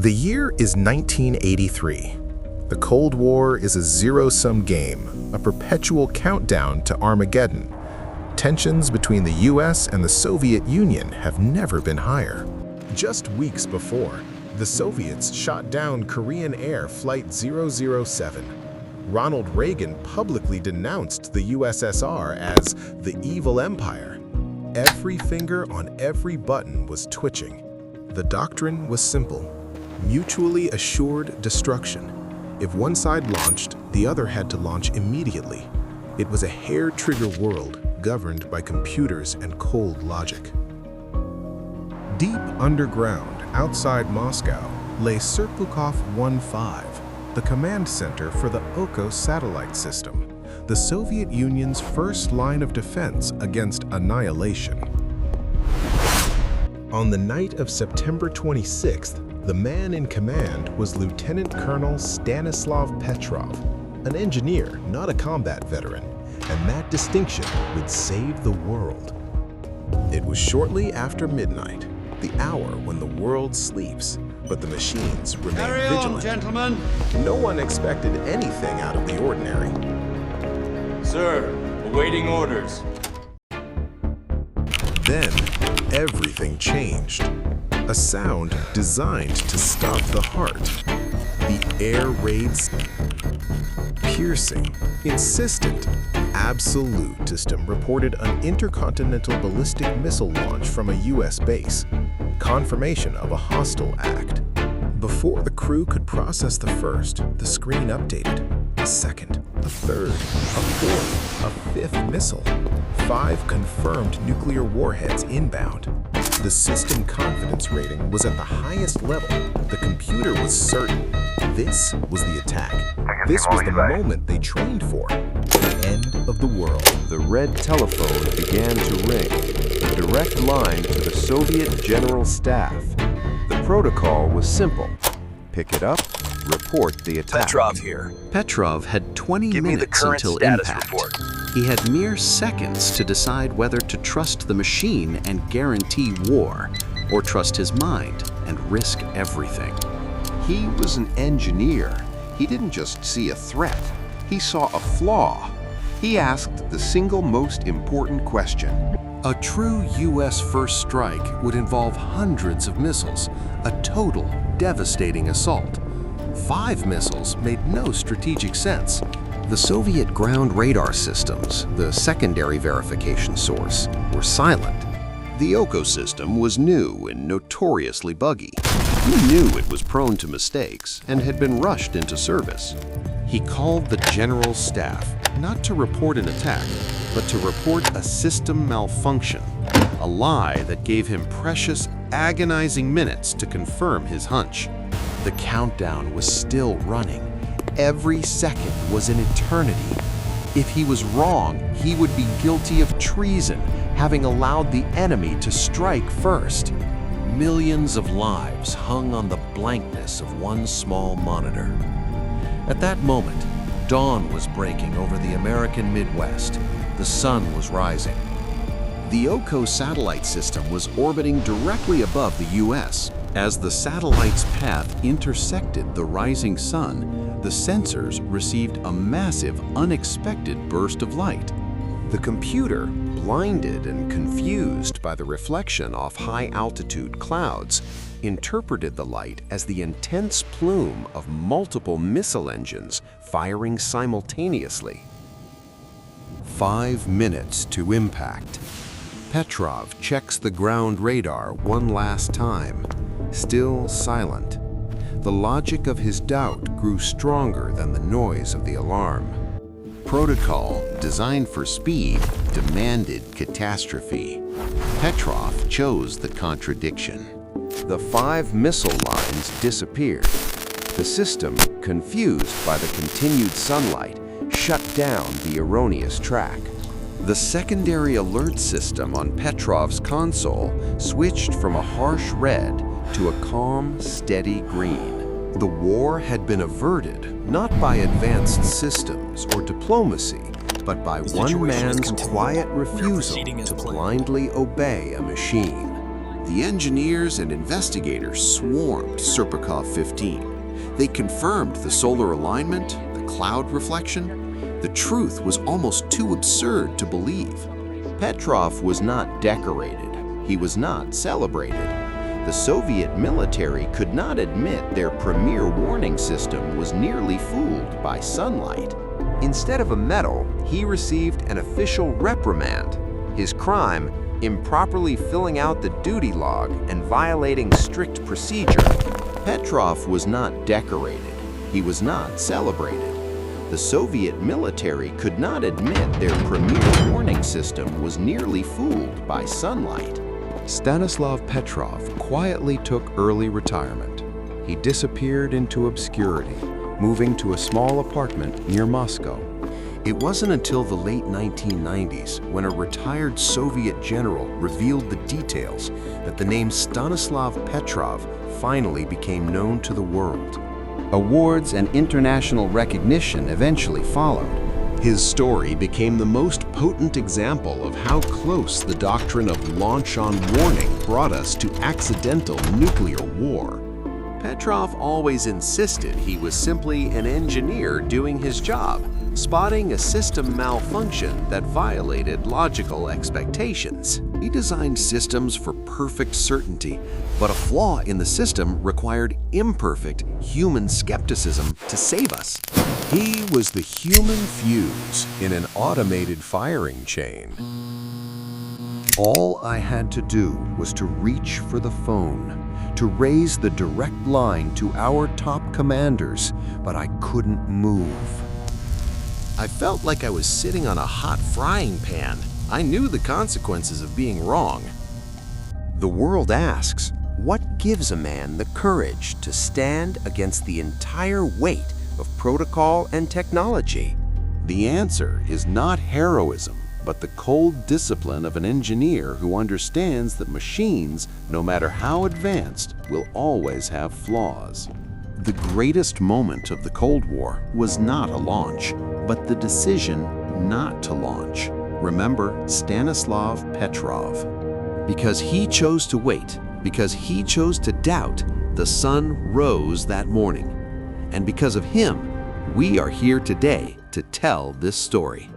The year is 1983. The Cold War is a zero-sum game, a perpetual countdown to Armageddon. Tensions between the US and the Soviet Union have never been higher. Just weeks before, the Soviets shot down Korean Air Flight 007. Ronald Reagan publicly denounced the USSR as the evil empire. Every finger on every button was twitching. The doctrine was simple: mutually assured destruction. If one side launched, the other had to launch immediately. It was a hair-trigger world governed by computers and cold logic. Deep underground, outside Moscow, lay Serpukhov 1-5, the command center for the Oko satellite system, the Soviet Union's first line of defense against annihilation. On the night of September 26th, the man in command was Lieutenant Colonel Stanislav Petrov, an engineer, not a combat veteran, and that distinction would save the world. It was shortly after midnight, the hour when the world sleeps, but the machines remain vigilant. Carry on, gentlemen. No one expected anything out of the ordinary. Sir, awaiting orders. Then, everything changed. A sound designed to stop the heart. The air raids, piercing, insistent, absolute system reported an intercontinental ballistic missile launch from a US base. Confirmation of a hostile act. Before the crew could process the first, the screen updated. A second, a third, a fourth, a fifth missile. 5 confirmed nuclear warheads inbound. The system confidence rating was at the highest level. The computer was certain. This was the attack. This was the moment they trained for. The end of the world. The red telephone began to ring, a direct line to the Soviet General Staff. The protocol was simple: pick it up, report the attack. Petrov here. Petrov had 20 Give me the minutes current until status impact. report. He had mere seconds to decide whether to trust the machine and guarantee war, or trust his mind and risk everything. He was an engineer. He didn't just see a threat, he saw a flaw. He asked the single most important question. A true US first strike would involve hundreds of missiles, a total devastating assault. 5 missiles made no strategic sense. The Soviet ground radar systems, the secondary verification source, were silent. The Oko system was new and notoriously buggy. He knew it was prone to mistakes and had been rushed into service. He called the General Staff, not to report an attack, but to report a system malfunction, a lie that gave him precious, agonizing minutes to confirm his hunch. The countdown was still running. Every second was an eternity. If he was wrong, he would be guilty of treason, having allowed the enemy to strike first. Millions of lives hung on the blankness of one small monitor. At that moment, dawn was breaking over the American Midwest. The sun was rising. The Oko satellite system was orbiting directly above the US. As the satellite's path intersected the rising sun, the sensors received a massive, unexpected burst of light. The computer, blinded and confused by the reflection off high-altitude clouds, interpreted the light as the intense plume of multiple missile engines firing simultaneously. 5 minutes to impact. Petrov checks the ground radar one last time. Still silent. The logic of his doubt grew stronger than the noise of the alarm. Protocol, designed for speed, demanded catastrophe. Petrov chose the contradiction. The 5 missile lines disappeared. The system, confused by the continued sunlight, shut down the erroneous track. The secondary alert system on Petrov's console switched from a harsh red to a calm, steady green. The war had been averted not by advanced systems or diplomacy, but by one man's quiet refusal to blindly obey a machine. The engineers and investigators swarmed Serpukhov 15. They confirmed the solar alignment, the cloud reflection. The truth was almost too absurd to believe. Petrov was not decorated. He was not celebrated. The Soviet military could not admit their premier warning system was nearly fooled by sunlight. Instead of a medal, he received an official reprimand. His crime, improperly filling out the duty log and violating strict procedure. Petrov was not decorated. He was not celebrated. The Soviet military could not admit their premier warning system was nearly fooled by sunlight. Stanislav Petrov quietly took early retirement. He disappeared into obscurity, moving to a small apartment near Moscow. It wasn't until the late 1990s when a retired Soviet general revealed the details that the name Stanislav Petrov finally became known to the world. Awards and international recognition eventually followed. His story became the most potent example of how close the doctrine of launch on warning brought us to accidental nuclear war. Petrov always insisted he was simply an engineer doing his job, spotting a system malfunction that violated logical expectations. He designed systems for perfect certainty, but a flaw in the system required imperfect human skepticism to save us. He was the human fuse in an automated firing chain. All I had to do was to reach for the phone, to raise the direct line to our top commanders, but I couldn't move. I felt like I was sitting on a hot frying pan. I knew the consequences of being wrong. The world asks, what gives a man the courage to stand against the entire weight of protocol and technology? The answer is not heroism, but the cold discipline of an engineer who understands that machines, no matter how advanced, will always have flaws. The greatest moment of the Cold War was not a launch, but the decision not to launch. Remember Stanislav Petrov. Because he chose to wait, because he chose to doubt, the sun rose that morning. And because of him, we are here today to tell this story.